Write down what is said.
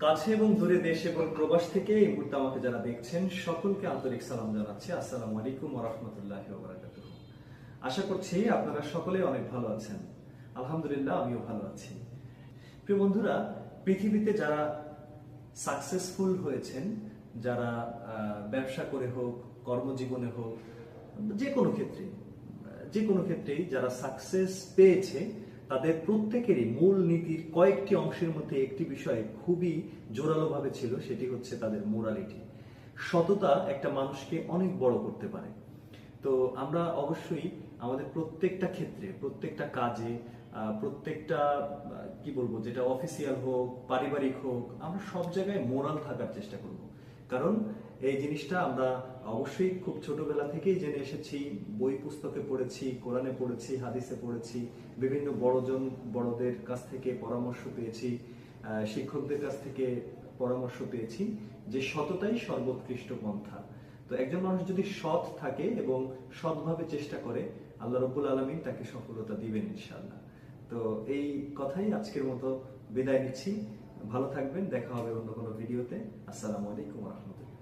কাছে এবং দূরে দেশ এবং প্রবাস থেকে এই মুহূর্তে আমাকে যারা দেখছেন সকলকে আন্তরিক সালাম জানাচ্ছি। আসসালামু আলাইকুম ওয়া রাহমাতুল্লাহি ওয়া বারাকাতুহু। আশা করছি আপনারা সকলেই অনেক ভালো আছেন। আলহামদুলিল্লাহ, আমিও ভালো আছি। প্রিয় বন্ধুরা, পৃথিবীতে যারা সাকসেসফুল হয়েছেন, যারা ব্যবসা করে হোক, কর্মজীবনে হোক, যে কোনো ক্ষেত্রেই যারা সাকসেস পেয়েছে, তাদের প্রত্যেকেরই মূল নীতির কয়েকটি অংশের মধ্যে একটি বিষয় খুবই জোরালোভাবে ছিল, সেটি হচ্ছে তাদের মোরালিটি। সততা একটা মানুষকে অনেক বড় করতে পারে। তো আমরা অবশ্যই আমাদের প্রত্যেকটা ক্ষেত্রে, প্রত্যেকটা কাজে, প্রত্যেকটা কি বলবো, যেটা অফিসিয়াল হোক, পারিবারিক হোক, আমরা সব জায়গায় মোরাল থাকার চেষ্টা করব। কারণ এই জিনিসটা আমরা অবশ্যই খুব ছোটবেলা থেকেই জেনে এসেছি, বই পুস্তকে পড়েছি, কোরআনে পড়েছি, হাদিসে পড়েছি, বিভিন্ন বড়দের কাছ থেকে পরামর্শ পেয়েছি, শিক্ষকদের কাছ থেকে পরামর্শ পেয়েছি যে সততাই সর্বোৎকৃষ্ট পন্থা। তো একজন মানুষ যদি সৎ থাকে এবং সৎভাবে চেষ্টা করে, আল্লাহ রাব্বুল আলামিন তাকে সফলতা দিবেন ইনশাআল্লাহ। তো এই কথাই আজকের মতো বিদায় নিচ্ছি। ভালো থাকবেন, দেখা হবে অন্য কোনো ভিডিওতে। আসসালামু আলাইকুম ওয়া রাহমাতুল্লাহ।